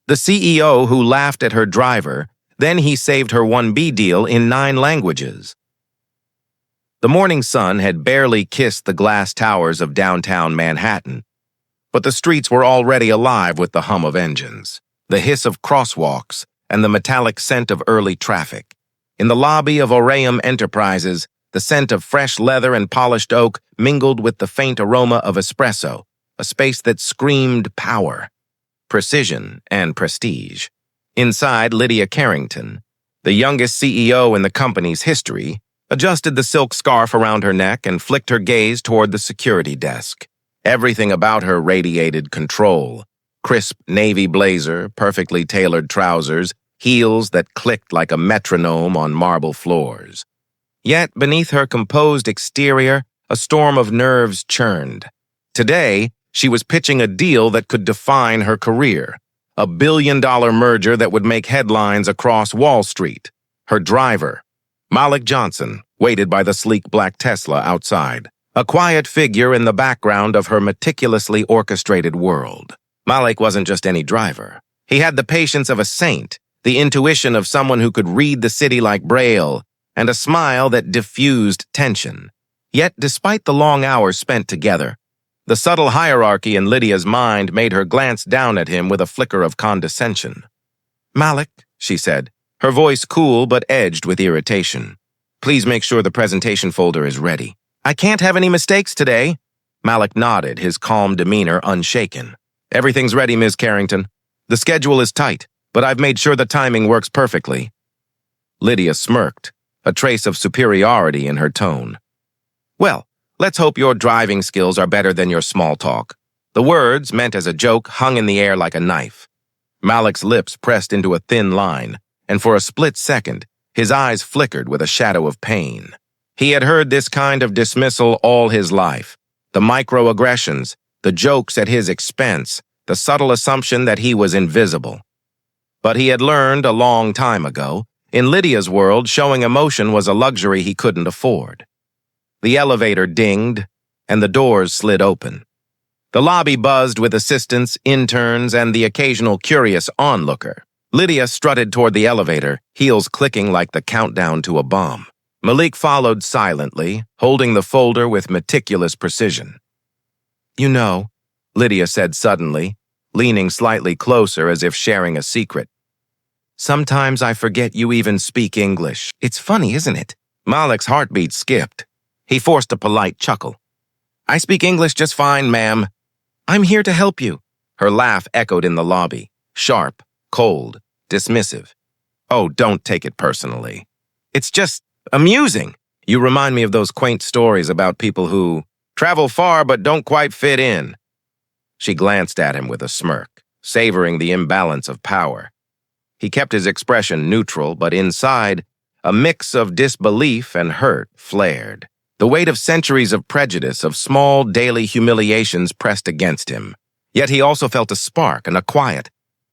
The CEO who laughed at her driver, then he saved her 1B deal in 9 languages. The morning sun had barely kissed the glass towers of downtown Manhattan, but the streets were already alive with the hum of engines, the hiss of crosswalks, and the metallic scent of early traffic. In the lobby of Aureum Enterprises, the scent of fresh leather and polished oak mingled with the faint aroma of espresso, a space that screamed power, precision, and prestige. Inside, Lydia Carrington, the youngest CEO in the company's history, adjusted the silk scarf around her neck and flicked her gaze toward the security desk. Everything about her radiated control. Crisp navy blazer, perfectly tailored trousers, heels that clicked like a metronome on marble floors. Yet, beneath her composed exterior, a storm of nerves churned. Today, she was pitching a deal that could define her career, a billion-dollar merger that would make headlines across Wall Street. Her driver, Malik Johnson, waited by the sleek black Tesla outside, a quiet figure in the background of her meticulously orchestrated world. Malik wasn't just any driver. He had the patience of a saint, the intuition of someone who could read the city like Braille, and a smile that diffused tension. Yet, despite the long hours spent together, the subtle hierarchy in Lydia's mind made her glance down at him with a flicker of condescension. "Malik," she said, her voice cool but edged with irritation. "Please make sure the presentation folder is ready." "I can't have any mistakes today." Malik nodded, his calm demeanor unshaken. "Everything's ready, Ms. Carrington. The schedule is tight, but I've made sure the timing works perfectly." Lydia smirked, a trace of superiority in her tone. "Well, let's hope your driving skills are better than your small talk." The words, meant as a joke, hung in the air like a knife. Malik's lips pressed into a thin line, and for a split second, his eyes flickered with a shadow of pain. He had heard this kind of dismissal all his life. The microaggressions, the jokes at his expense, the subtle assumption that he was invisible. But he had learned a long time ago, in Lydia's world, showing emotion was a luxury he couldn't afford. The elevator dinged, and the doors slid open. The lobby buzzed with assistants, interns, and the occasional curious onlooker. Lydia strutted toward the elevator, heels clicking like the countdown to a bomb. Malik followed silently, holding the folder with meticulous precision. "You know," Lydia said suddenly, leaning slightly closer as if sharing a secret, "sometimes I forget you even speak English. It's funny, isn't it?" Malik's heartbeat skipped. He forced a polite chuckle. "I speak English just fine, ma'am." "I'm here to help you." Her laugh echoed in the lobby, sharp, cold, dismissive. "Oh, don't take it personally. It's just amusing. You remind me of those quaint stories about people who travel far but don't quite fit in." She glanced at him with a smirk, savoring the imbalance of power. He kept his expression neutral, but inside, a mix of disbelief and hurt flared. The weight of centuries of prejudice, of small daily humiliations pressed against him. Yet he also felt a spark and a quiet,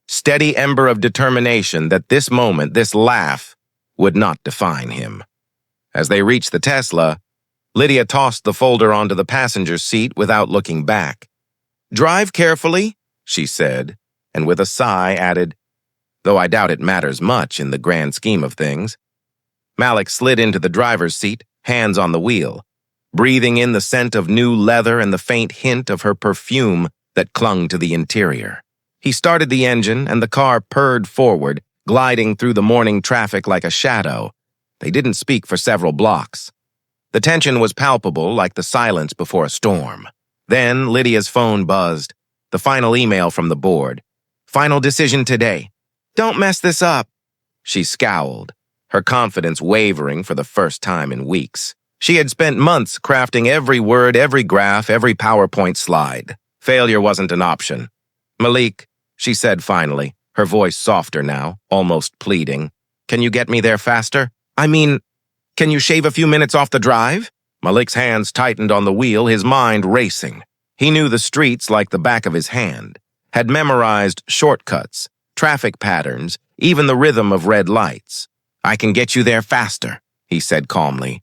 steady ember of determination that this moment, this laugh, would not define him. As they reached the Tesla, Lydia tossed the folder onto the passenger seat without looking back. "Drive carefully," she said, and with a sigh added, "though I doubt it matters much in the grand scheme of things." Malik slid into the driver's seat, hands on the wheel, breathing in the scent of new leather and the faint hint of her perfume that clung to the interior. He started the engine, and the car purred forward, gliding through the morning traffic like a shadow. They didn't speak for several blocks. The tension was palpable, like the silence before a storm. Then Lydia's phone buzzed, the final email from the board. "Final decision today. Don't mess this up." She scowled, her confidence wavering for the first time in weeks. She had spent months crafting every word, every graph, every PowerPoint slide. Failure wasn't an option. "Malik," she said finally, her voice softer now, almost pleading, "can you get me there faster? I mean, can you shave a few minutes off the drive?" Malik's hands tightened on the wheel, his mind racing. He knew the streets like the back of his hand, had memorized shortcuts, traffic patterns, even the rhythm of red lights. "I can get you there faster," he said calmly.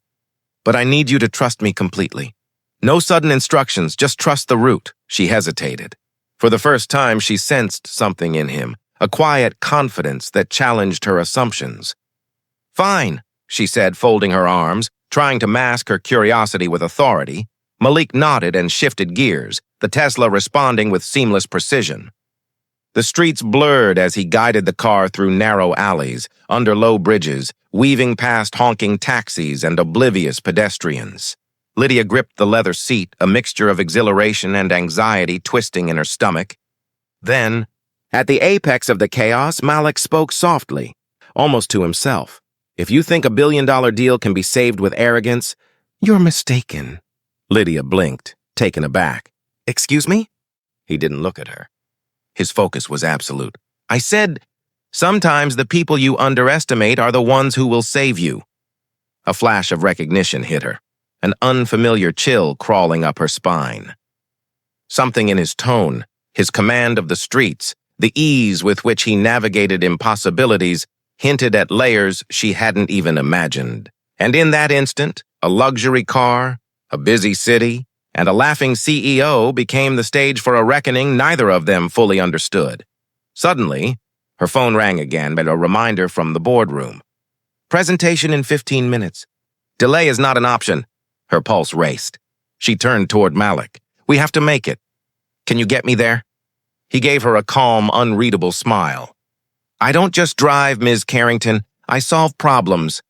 "But I need you to trust me completely. No sudden instructions, just trust the route." She hesitated. For the first time, she sensed something in him, a quiet confidence that challenged her assumptions. "Fine," she said, folding her arms, trying to mask her curiosity with authority. Malik nodded and shifted gears, the Tesla responding with seamless precision. The streets blurred as he guided the car through narrow alleys, under low bridges, weaving past honking taxis and oblivious pedestrians. Lydia gripped the leather seat, a mixture of exhilaration and anxiety twisting in her stomach. Then, at the apex of the chaos, Malik spoke softly, almost to himself. "If you think a billion-dollar deal can be saved with arrogance, you're mistaken." Lydia blinked, taken aback. "Excuse me?" He didn't look at her. His focus was absolute. "I said, sometimes the people you underestimate are the ones who will save you." A flash of recognition hit her, an unfamiliar chill crawling up her spine. Something in his tone, his command of the streets, the ease with which he navigated impossibilities, hinted at layers she hadn't even imagined. And in that instant, a luxury car, a busy city, and a laughing CEO became the stage for a reckoning neither of them fully understood. Suddenly, her phone rang again, but a reminder from the boardroom. "Presentation in 15 minutes. Delay is not an option." Her pulse raced. She turned toward Malik. "We have to make it. Can you get me there?" He gave her a calm, unreadable smile. "I don't just drive, Ms. Carrington. I solve problems.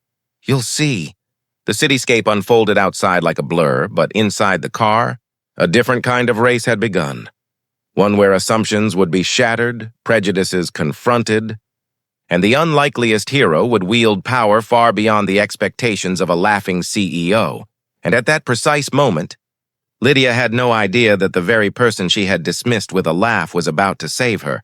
You'll see." The cityscape unfolded outside like a blur, but inside the car, a different kind of race had begun. One where assumptions would be shattered, prejudices confronted, and the unlikeliest hero would wield power far beyond the expectations of a laughing CEO. And at that precise moment, Lydia had no idea that the very person she had dismissed with a laugh was about to save her.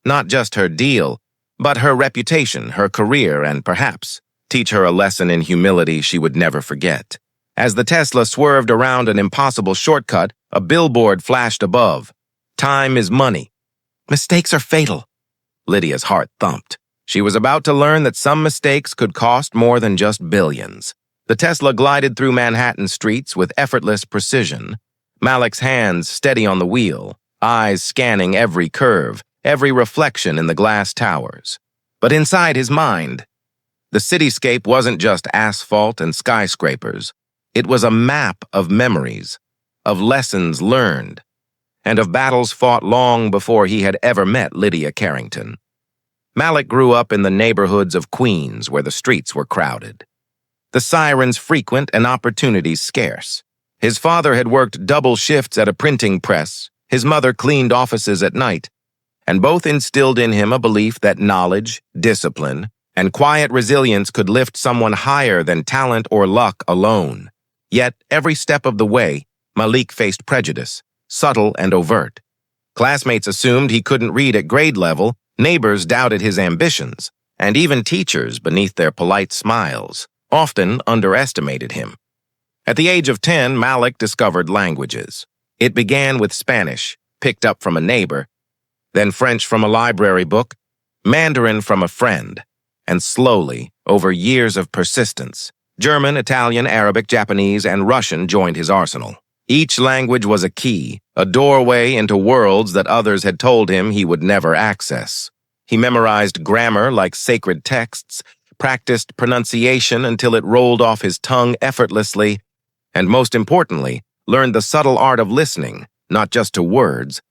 Not just her deal, but her reputation, her career, and perhaps teach her a lesson in humility she would never forget. As the Tesla swerved around an impossible shortcut, a billboard flashed above. "Time is money. Mistakes are fatal." Lydia's heart thumped. She was about to learn that some mistakes could cost more than just billions. The Tesla glided through Manhattan streets with effortless precision, Malik's hands steady on the wheel, eyes scanning every curve, every reflection in the glass towers. But inside his mind, the cityscape wasn't just asphalt and skyscrapers. It was a map of memories, of lessons learned, and of battles fought long before he had ever met Lydia Carrington. Malik grew up in the neighborhoods of Queens where the streets were crowded, the sirens frequent and opportunities scarce. His father had worked double shifts at a printing press, his mother cleaned offices at night, and both instilled in him a belief that knowledge, discipline, and quiet resilience could lift someone higher than talent or luck alone. Yet, every step of the way, Malik faced prejudice, subtle and overt. Classmates assumed he couldn't read at grade level, neighbors doubted his ambitions, and even teachers, beneath their polite smiles, often underestimated him. At the age of 10, Malik discovered languages. It began with Spanish, picked up from a neighbor, then French from a library book, Mandarin from a friend, and slowly, over years of persistence, German, Italian, Arabic, Japanese, and Russian joined his arsenal. Each language was a key, a doorway into worlds that others had told him he would never access. He memorized grammar like sacred texts, practiced pronunciation until it rolled off his tongue effortlessly, and most importantly, learned the subtle art of listening, not just to words,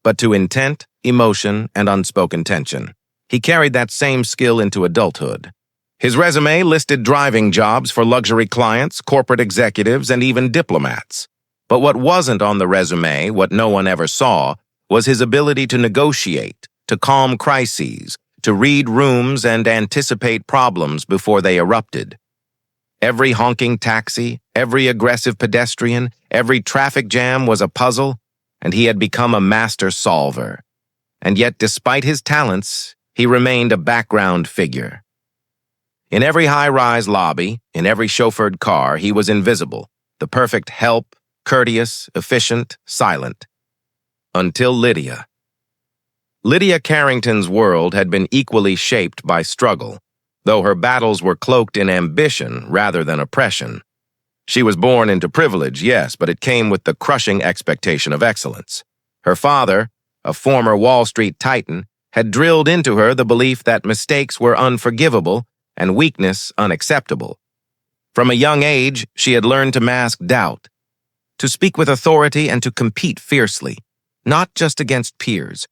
but to intent, emotion, and unspoken tension. He carried that same skill into adulthood. His resume listed driving jobs for luxury clients, corporate executives, and even diplomats. But what wasn't on the resume, what no one ever saw, was his ability to negotiate, to calm crises, to read rooms and anticipate problems before they erupted. Every honking taxi, every aggressive pedestrian, every traffic jam was a puzzle, and he had become a master solver. And yet, despite his talents, he remained a background figure. In every high-rise lobby, in every chauffeured car, he was invisible, the perfect help, courteous, efficient, silent. Until Lydia. Lydia Carrington's world had been equally shaped by struggle, though her battles were cloaked in ambition rather than oppression. She was born into privilege, yes, but it came with the crushing expectation of excellence. Her father, a former Wall Street titan, had drilled into her the belief that mistakes were unforgivable and weakness unacceptable. From a young age, she had learned to mask doubt, to speak with authority and to compete fiercely, not just against peers,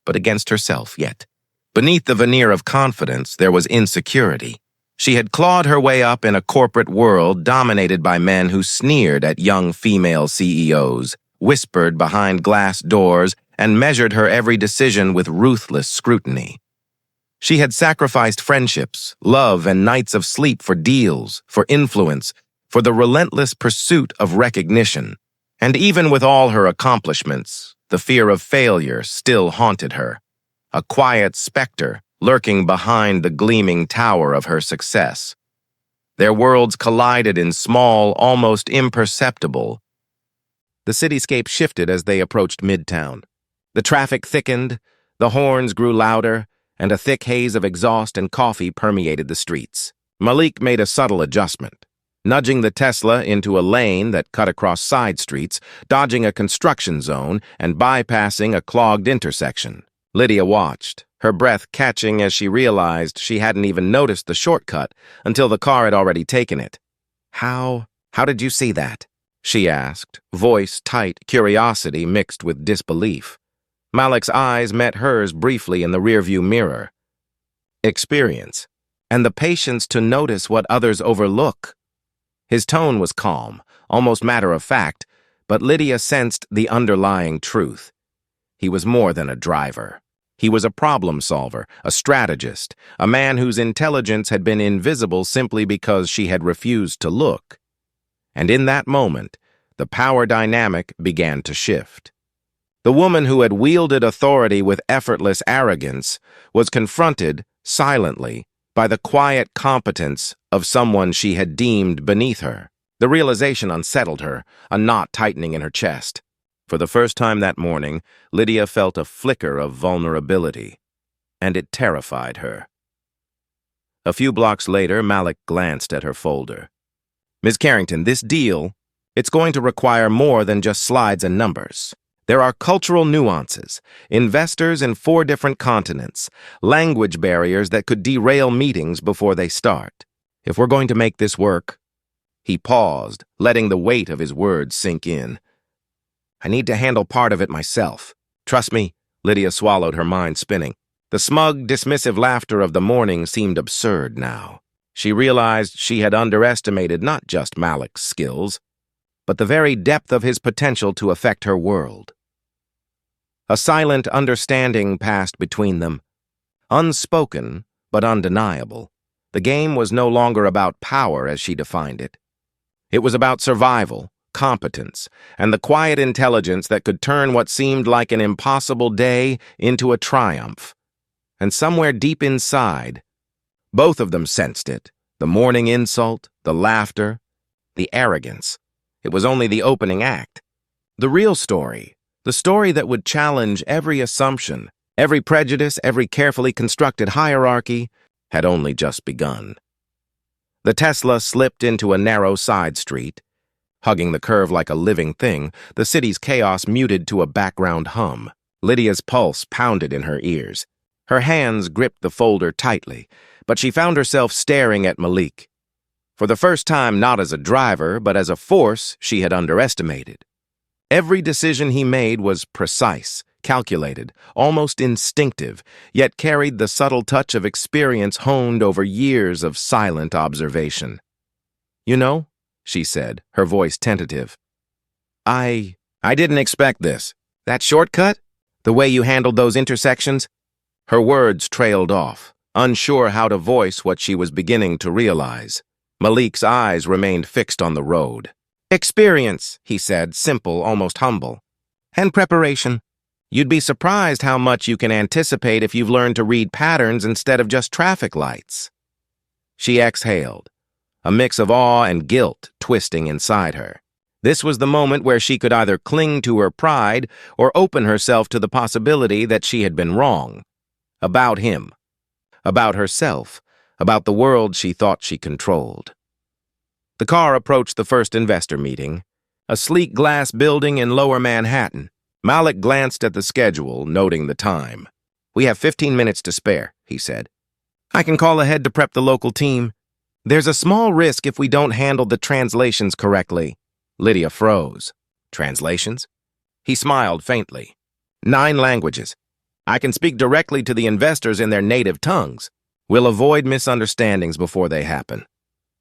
but against herself yet. Beneath the veneer of confidence, there was insecurity. She had clawed her way up in a corporate world dominated by men who sneered at young female CEOs, whispered behind glass doors, and measured her every decision with ruthless scrutiny. She had sacrificed friendships, love, and nights of sleep for deals, for influence, for the relentless pursuit of recognition. And even with all her accomplishments, the fear of failure still haunted her, a quiet specter lurking behind the gleaming tower of her success. Their worlds collided in small, almost imperceptible. The cityscape shifted as they approached Midtown. The traffic thickened, the horns grew louder, and a thick haze of exhaust and coffee permeated the streets. Malik made a subtle adjustment, nudging the Tesla into a lane that cut across side streets, dodging a construction zone, and bypassing a clogged intersection. Lydia watched, her breath catching as she realized she hadn't even noticed the shortcut until the car had already taken it. How did you see that?" she asked, voice tight, curiosity mixed with disbelief. Malik's eyes met hers briefly in the rearview mirror. Experience, and the patience to notice what others overlook. His tone was calm, almost matter-of-fact, but Lydia sensed the underlying truth. He was more than a driver. He was a problem solver, a strategist, a man whose intelligence had been invisible simply because she had refused to look. And in that moment, the power dynamic began to shift. The woman who had wielded authority with effortless arrogance was confronted, silently, by the quiet competence of someone she had deemed beneath her. The realization unsettled her, a knot tightening in her chest. For the first time that morning, Lydia felt a flicker of vulnerability, and it terrified her. A few blocks later, Malik glanced at her folder. "Ms. Carrington, this deal, it's going to require more than just slides and numbers. There are cultural nuances, investors in 4 different continents, language barriers that could derail meetings before they start. If we're going to make this work..." He paused, letting the weight of his words sink in. "I need to handle part of it myself. Trust me," Lydia swallowed, her mind spinning. The smug, dismissive laughter of the morning seemed absurd now. She realized she had underestimated not just Malik's skills, but the very depth of his potential to affect her world. A silent understanding passed between them. Unspoken, but undeniable. The game was no longer about power as she defined it. It was about survival, competence, and the quiet intelligence that could turn what seemed like an impossible day into a triumph. And somewhere deep inside, both of them sensed it. The morning insult, the laughter, the arrogance. It was only the opening act. The real story, the story that would challenge every assumption, every prejudice, every carefully constructed hierarchy, had only just begun. The Tesla slipped into a narrow side street. Hugging the curve like a living thing, the city's chaos muted to a background hum. Lydia's pulse pounded in her ears. Her hands gripped the folder tightly, but she found herself staring at Malik. For the first time, not as a driver, but as a force she had underestimated. Every decision he made was precise, calculated, almost instinctive, yet carried the subtle touch of experience honed over years of silent observation. "You know," she said, her voice tentative, I didn't expect this. That shortcut? The way you handled those intersections?" Her words trailed off, unsure how to voice what she was beginning to realize. Malik's eyes remained fixed on the road. "Experience," he said, simple, almost humble. "And preparation. You'd be surprised how much you can anticipate if you've learned to read patterns instead of just traffic lights." She exhaled, a mix of awe and guilt twisting inside her. This was the moment where she could either cling to her pride or open herself to the possibility that she had been wrong. About him. About herself. About the world she thought she controlled. The car approached the first investor meeting, a sleek glass building in Lower Manhattan. Malik glanced at the schedule, noting the time. We have 15 minutes to spare, he said. I can call ahead to prep the local team. There's a small risk if we don't handle the translations correctly. Lydia froze. Translations? He smiled faintly. 9 languages. I can speak directly to the investors in their native tongues. We'll avoid misunderstandings before they happen.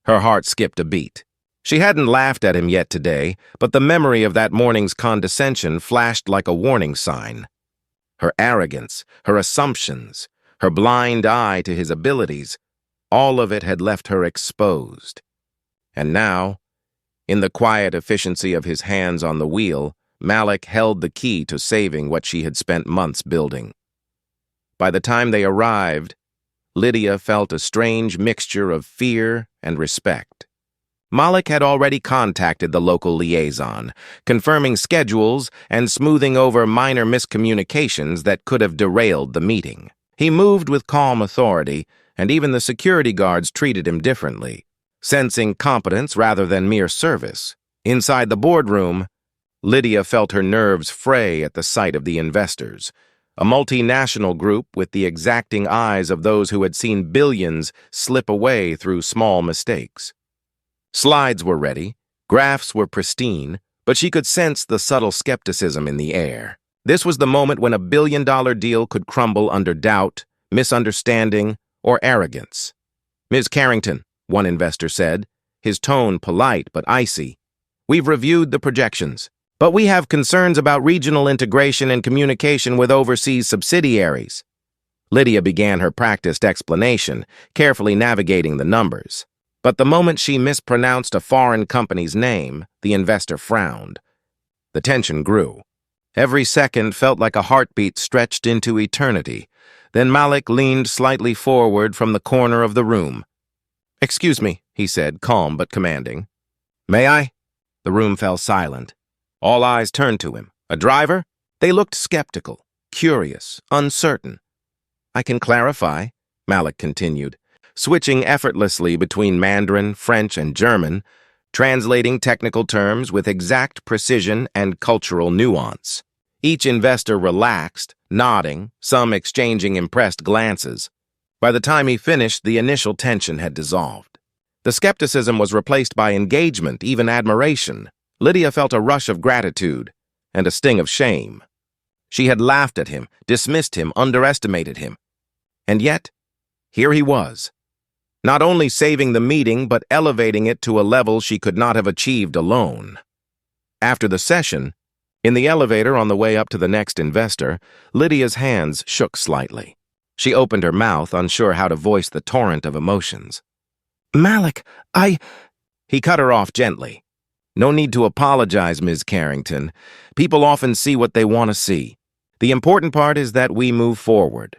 Her heart skipped a beat. She hadn't laughed at him yet today, but the memory of that morning's condescension flashed like a warning sign. Her arrogance, her assumptions, her blind eye to his abilities, all of it had left her exposed. And now, in the quiet efficiency of his hands on the wheel, Malik held the key to saving what she had spent months building. By the time they arrived, Lydia felt a strange mixture of fear and respect. Malik had already contacted the local liaison, confirming schedules and smoothing over minor miscommunications that could have derailed the meeting. He moved with calm authority, and even the security guards treated him differently, sensing competence rather than mere service. Inside the boardroom, Lydia felt her nerves fray at the sight of the investors, a multinational group with the exacting eyes of those who had seen billions slip away through small mistakes. Slides were ready, graphs were pristine, but she could sense the subtle skepticism in the air. This was the moment when a billion-dollar deal could crumble under doubt, misunderstanding, or arrogance. Ms. Carrington, one investor said, his tone polite but icy, we've reviewed the projections, but we have concerns about regional integration and communication with overseas subsidiaries. Lydia began her practiced explanation, carefully navigating the numbers. But the moment she mispronounced a foreign company's name, the investor frowned. The tension grew. Every second felt like a heartbeat stretched into eternity. Then Malik leaned slightly forward from the corner of the room. Excuse me, he said, calm but commanding. May I? The room fell silent. All eyes turned to him. A driver? They looked skeptical, curious, uncertain. I can clarify, Malik continued, switching effortlessly between Mandarin, French, and German, translating technical terms with exact precision and cultural nuance. Each investor relaxed, nodding, some exchanging impressed glances. By the time he finished, the initial tension had dissolved. The skepticism was replaced by engagement, even admiration. Lydia felt a rush of gratitude and a sting of shame. She had laughed at him, dismissed him, underestimated him. And yet, here he was, not only saving the meeting but elevating it to a level she could not have achieved alone. After the session, in the elevator on the way up to the next investor, Lydia's hands shook slightly. She opened her mouth, unsure how to voice the torrent of emotions. Malik, He cut her off gently. No need to apologize, Ms. Carrington. People often see what they want to see. The important part is that we move forward.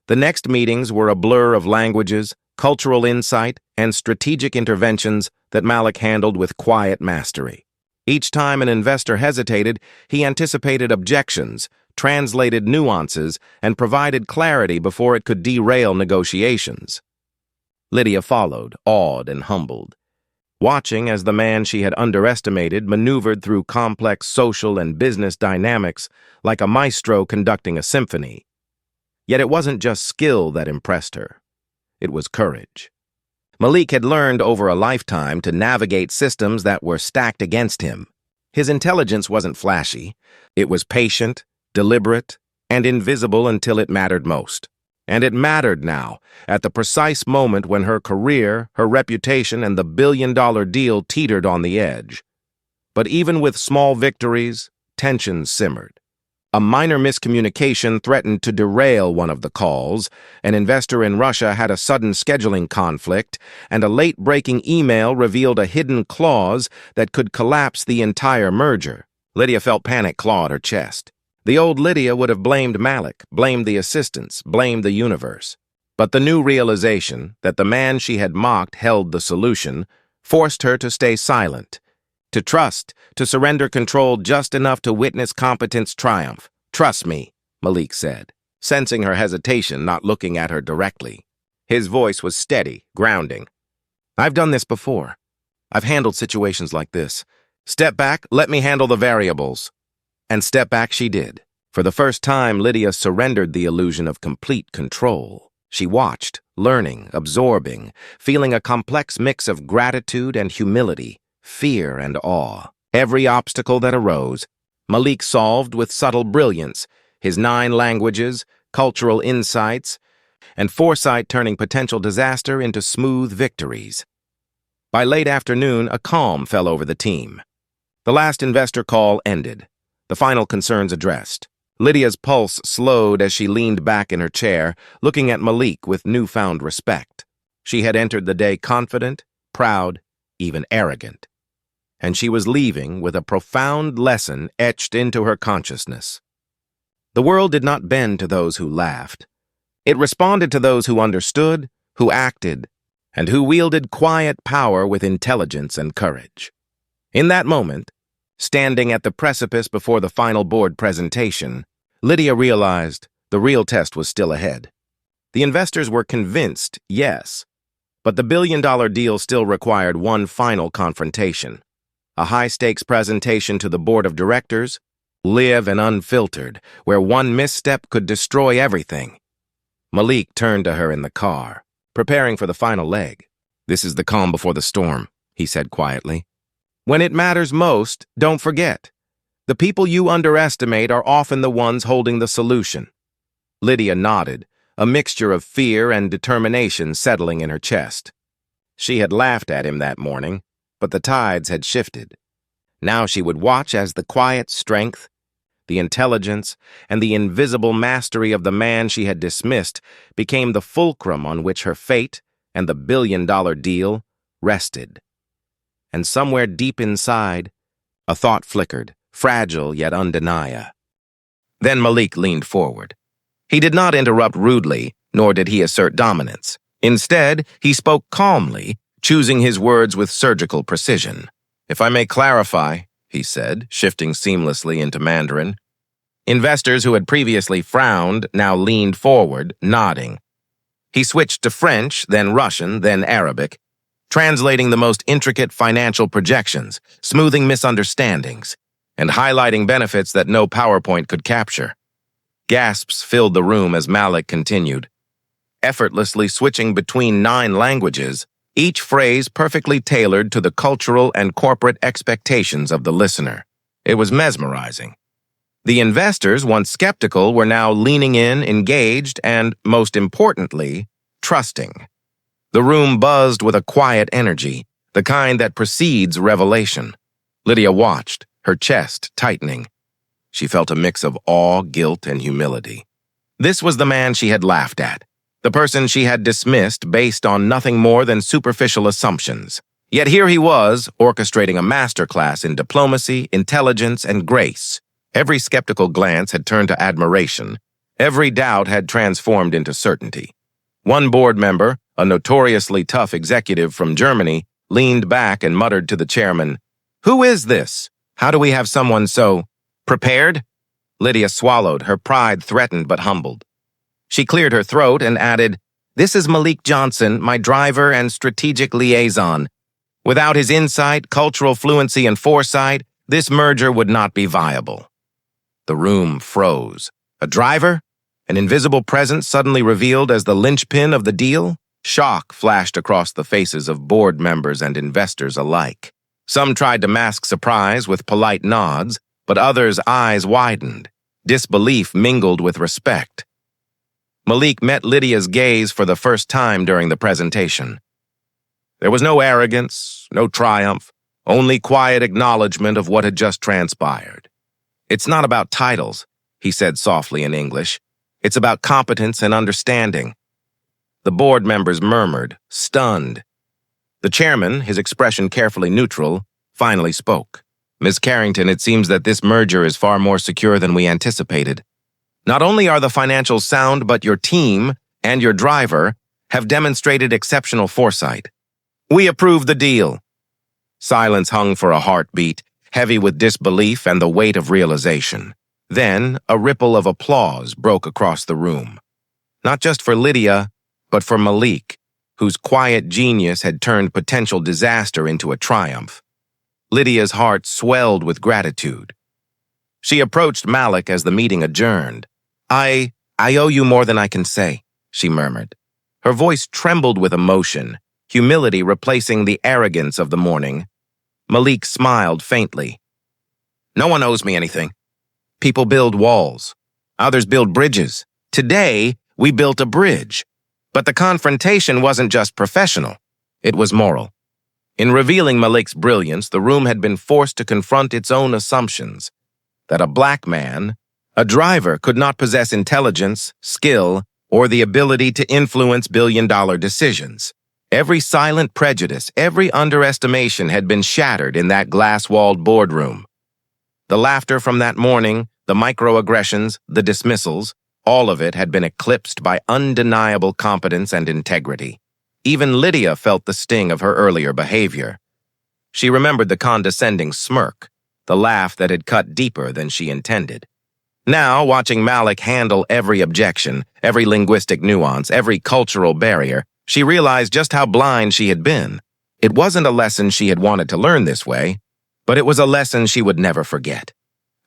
The next meetings were a blur of languages, cultural insight, and strategic interventions that Malik handled with quiet mastery. Each time an investor hesitated, he anticipated objections, translated nuances, and provided clarity before it could derail negotiations. Lydia followed, awed and humbled, watching as the man she had underestimated maneuvered through complex social and business dynamics like a maestro conducting a symphony. Yet it wasn't just skill that impressed her. It was courage. Malik had learned over a lifetime to navigate systems that were stacked against him. His intelligence wasn't flashy. It was patient, deliberate, and invisible until it mattered most. And it mattered now, at the precise moment when her career, her reputation, and the billion-dollar deal teetered on the edge. But even with small victories, tensions simmered. A minor miscommunication threatened to derail one of the calls, an investor in Russia had a sudden scheduling conflict, and a late-breaking email revealed a hidden clause that could collapse the entire merger. Lydia felt panic claw at her chest. The old Lydia would have blamed Malik, blamed the assistants, blamed the universe. But the new realization that the man she had mocked held the solution forced her to stay silent, to trust, to surrender control just enough to witness competence triumph. Trust me, Malik said, sensing her hesitation, not looking at her directly. His voice was steady, grounding. I've done this before. I've handled situations like this. Step back, let me handle the variables. And step back she did. For the first time, Lydia surrendered the illusion of complete control. She watched, learning, absorbing, feeling a complex mix of gratitude and humility, fear and awe. Every obstacle that arose, Malik solved with subtle brilliance, his 9 languages, cultural insights, and foresight turning potential disaster into smooth victories. By late afternoon, a calm fell over the team. The last investor call ended, the final concerns addressed. Lydia's pulse slowed as she leaned back in her chair, looking at Malik with newfound respect. She had entered the day confident, proud, even arrogant. And she was leaving with a profound lesson etched into her consciousness. The world did not bend to those who laughed. It responded to those who understood, who acted, and who wielded quiet power with intelligence and courage. In that moment, standing at the precipice before the final board presentation, Lydia realized the real test was still ahead. The investors were convinced, yes, but the billion-dollar deal still required one final confrontation. A high-stakes presentation to the board of directors, live and unfiltered, where one misstep could destroy everything. Malik turned to her in the car, preparing for the final leg. "This is the calm before the storm," he said quietly. "When it matters most, don't forget. The people you underestimate are often the ones holding the solution." Lydia nodded, a mixture of fear and determination settling in her chest. She had laughed at him that morning, but the tides had shifted. Now she would watch as the quiet strength, the intelligence, and the invisible mastery of the man she had dismissed became the fulcrum on which her fate and the billion-dollar deal rested. And somewhere deep inside, a thought flickered, fragile yet undeniable. Then Malik leaned forward. He did not interrupt rudely, nor did he assert dominance. Instead, he spoke calmly, choosing his words with surgical precision. "If I may clarify," he said, shifting seamlessly into Mandarin. Investors who had previously frowned now leaned forward, nodding. He switched to French, then Russian, then Arabic, translating the most intricate financial projections, smoothing misunderstandings, and highlighting benefits that no PowerPoint could capture. Gasps filled the room as Malik continued, effortlessly switching between 9 languages, each phrase perfectly tailored to the cultural and corporate expectations of the listener. It was mesmerizing. The investors, once skeptical, were now leaning in, engaged, and, most importantly, trusting. The room buzzed with a quiet energy, the kind that precedes revelation. Lydia watched, her chest tightening. She felt a mix of awe, guilt, and humility. This was the man she had laughed at, the person she had dismissed based on nothing more than superficial assumptions. Yet here he was, orchestrating a masterclass in diplomacy, intelligence, and grace. Every skeptical glance had turned to admiration. Every doubt had transformed into certainty. One board member, a notoriously tough executive from Germany, leaned back and muttered to the chairman, "Who is this? How do we have someone so prepared?" Lydia swallowed, her pride threatened but humbled. She cleared her throat and added, "This is Malik Johnson, my driver and strategic liaison. Without his insight, cultural fluency, and foresight, this merger would not be viable." The room froze. A driver? An invisible presence suddenly revealed as the linchpin of the deal? Shock flashed across the faces of board members and investors alike. Some tried to mask surprise with polite nods, but others' eyes widened. Disbelief mingled with respect. Malik met Lydia's gaze for the first time during the presentation. There was no arrogance, no triumph, only quiet acknowledgement of what had just transpired. "It's not about titles," he said softly in English. "It's about competence and understanding." The board members murmured, stunned. The chairman, his expression carefully neutral, finally spoke. "Ms. Carrington, it seems that this merger is far more secure than we anticipated. Not only are the financials sound, but your team and your driver have demonstrated exceptional foresight. We approve the deal." Silence hung for a heartbeat, heavy with disbelief and the weight of realization. Then, a ripple of applause broke across the room. Not just for Lydia, but for Malik, whose quiet genius had turned potential disaster into a triumph. Lydia's heart swelled with gratitude. She approached Malik as the meeting adjourned. I owe you more than I can say," she murmured. Her voice trembled with emotion, humility replacing the arrogance of the morning. Malik smiled faintly. "No one owes me anything. People build walls. Others build bridges. Today, we built a bridge. But the confrontation wasn't just professional. It was moral." In revealing Malik's brilliance, the room had been forced to confront its own assumptions. That a black man, a driver, could not possess intelligence, skill, or the ability to influence billion-dollar decisions. Every silent prejudice, every underestimation had been shattered in that glass-walled boardroom. The laughter from that morning, the microaggressions, the dismissals, all of it had been eclipsed by undeniable competence and integrity. Even Lydia felt the sting of her earlier behavior. She remembered the condescending smirk, the laugh that had cut deeper than she intended. Now, watching Malik handle every objection, every linguistic nuance, every cultural barrier, she realized just how blind she had been. It wasn't a lesson she had wanted to learn this way, but it was a lesson she would never forget.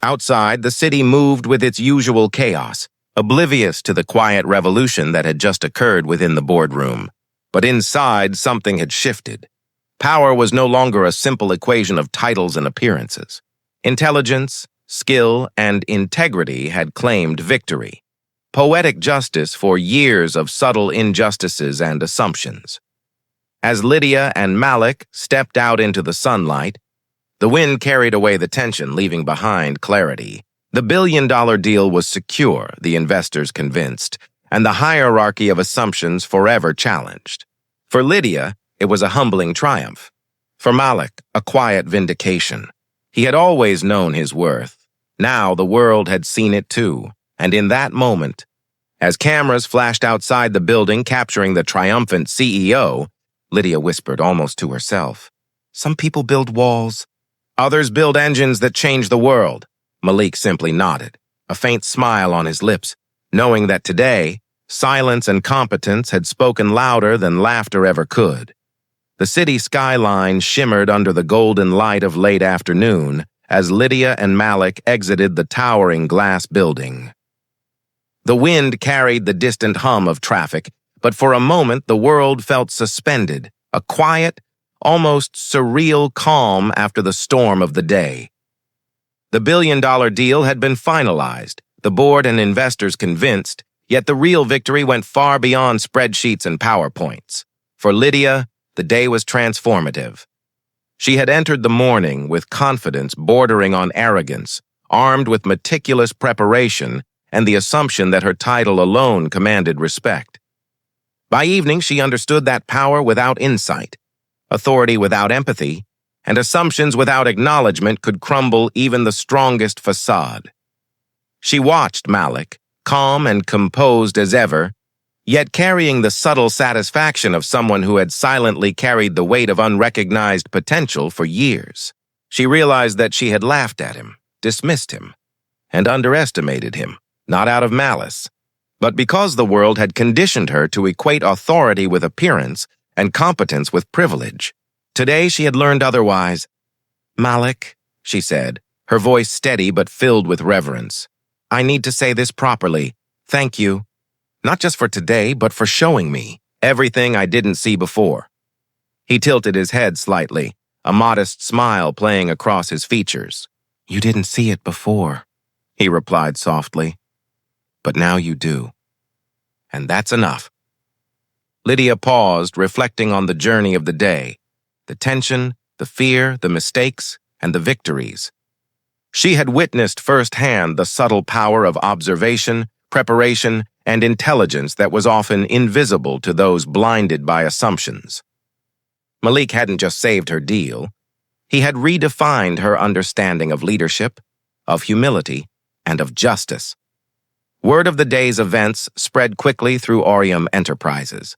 Outside, the city moved with its usual chaos, oblivious to the quiet revolution that had just occurred within the boardroom. But inside, something had shifted. Power was no longer a simple equation of titles and appearances. Intelligence, skill, and integrity had claimed victory. Poetic justice for years of subtle injustices and assumptions. As Lydia and Malik stepped out into the sunlight, the wind carried away the tension, leaving behind clarity. The billion-dollar deal was secure, the investors convinced, and the hierarchy of assumptions forever challenged. For Lydia, it was a humbling triumph. For Malik, a quiet vindication. He had always known his worth. Now the world had seen it too, and in that moment, as cameras flashed outside the building capturing the triumphant CEO, Lydia whispered almost to herself, "Some people build walls. Others build engines that change the world." Malik simply nodded, a faint smile on his lips, knowing that today, silence and competence had spoken louder than laughter ever could. The city skyline shimmered under the golden light of late afternoon as Lydia and Malik exited the towering glass building. The wind carried the distant hum of traffic, but for a moment the world felt suspended, a quiet, almost surreal calm after the storm of the day. The billion-dollar deal had been finalized, the board and investors convinced, yet the real victory went far beyond spreadsheets and PowerPoints. For Lydia, the day was transformative. She had entered the morning with confidence bordering on arrogance, armed with meticulous preparation and the assumption that her title alone commanded respect. By evening, she understood that power without insight, authority without empathy, and assumptions without acknowledgement could crumble even the strongest facade. She watched Malik, calm and composed as ever, yet carrying the subtle satisfaction of someone who had silently carried the weight of unrecognized potential for years. She realized that she had laughed at him, dismissed him, and underestimated him, not out of malice, but because the world had conditioned her to equate authority with appearance and competence with privilege. Today she had learned otherwise. "Malik," she said, her voice steady but filled with reverence, "I need to say this properly. Thank you. Not just for today, but for showing me everything I didn't see before." He tilted his head slightly, a modest smile playing across his features. "You didn't see it before," he replied softly, "but now you do. And that's enough." Lydia paused, reflecting on the journey of the day, the tension, the fear, the mistakes, and the victories. She had witnessed firsthand the subtle power of observation, preparation, and intelligence that was often invisible to those blinded by assumptions. Malik hadn't just saved her deal. He had redefined her understanding of leadership, of humility, and of justice. Word of the day's events spread quickly through Orium Enterprises.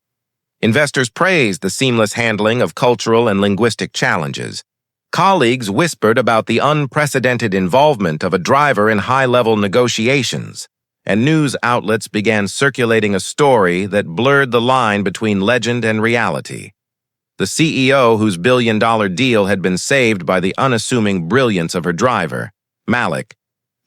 Investors praised the seamless handling of cultural and linguistic challenges. Colleagues whispered about the unprecedented involvement of a driver in high-level negotiations, and news outlets began circulating a story that blurred the line between legend and reality. The CEO, whose billion-dollar deal had been saved by the unassuming brilliance of her driver, Malik,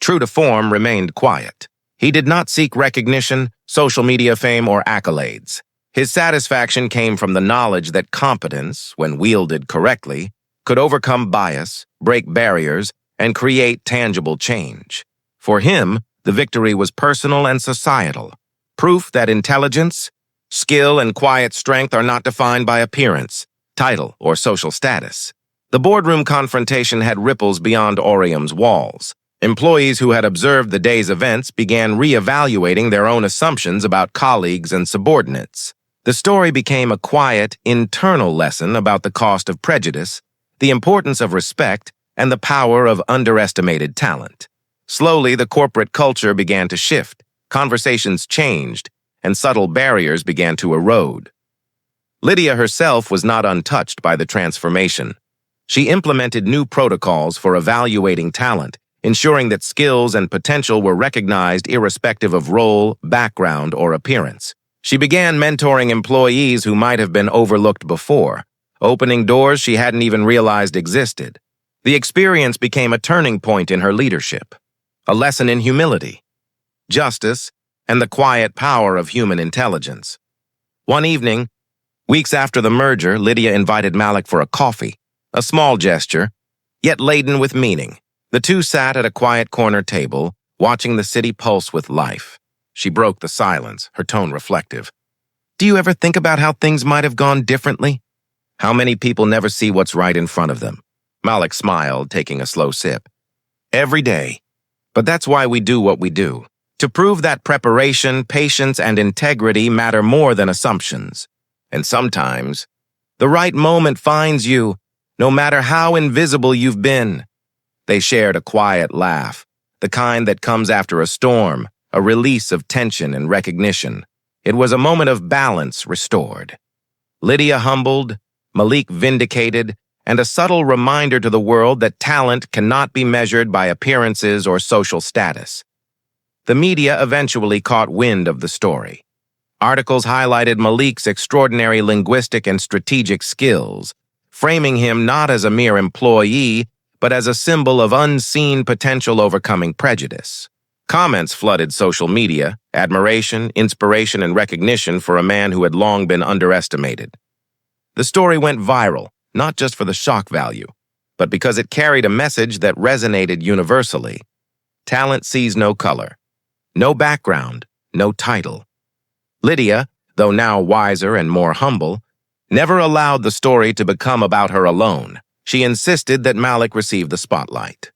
true to form, remained quiet. He did not seek recognition, social media fame, or accolades. His satisfaction came from the knowledge that competence, when wielded correctly, could overcome bias, break barriers, and create tangible change. For him, the victory was personal and societal, proof that intelligence, skill, and quiet strength are not defined by appearance, title, or social status. The boardroom confrontation had ripples beyond Orium's walls. Employees who had observed the day's events began re-evaluating their own assumptions about colleagues and subordinates. The story became a quiet, internal lesson about the cost of prejudice, the importance of respect, and the power of underestimated talent. Slowly, the corporate culture began to shift, conversations changed, and subtle barriers began to erode. Lydia herself was not untouched by the transformation. She implemented new protocols for evaluating talent, ensuring that skills and potential were recognized irrespective of role, background, or appearance. She began mentoring employees who might have been overlooked before, opening doors she hadn't even realized existed. The experience became a turning point in her leadership, a lesson in humility, justice, and the quiet power of human intelligence. One evening, weeks after the merger, Lydia invited Malik for a coffee, a small gesture, yet laden with meaning. The two sat at a quiet corner table, watching the city pulse with life. She broke the silence, her tone reflective. "Do you ever think about how things might have gone differently? How many people never see what's right in front of them?" Malik smiled, taking a slow sip. "Every day. But that's why we do what we do. To prove that preparation, patience, and integrity matter more than assumptions. And sometimes, the right moment finds you, no matter how invisible you've been." They shared a quiet laugh, the kind that comes after a storm, a release of tension and recognition. It was a moment of balance restored. Lydia humbled, Malik vindicated, and a subtle reminder to the world that talent cannot be measured by appearances or social status. The media eventually caught wind of the story. Articles highlighted Malik's extraordinary linguistic and strategic skills, framing him not as a mere employee, but as a symbol of unseen potential overcoming prejudice. Comments flooded social media, admiration, inspiration, and recognition for a man who had long been underestimated. The story went viral, not just for the shock value, but because it carried a message that resonated universally. Talent sees no color, no background, no title. Lydia, though now wiser and more humble, never allowed the story to become about her alone. She insisted that Malik receive the spotlight.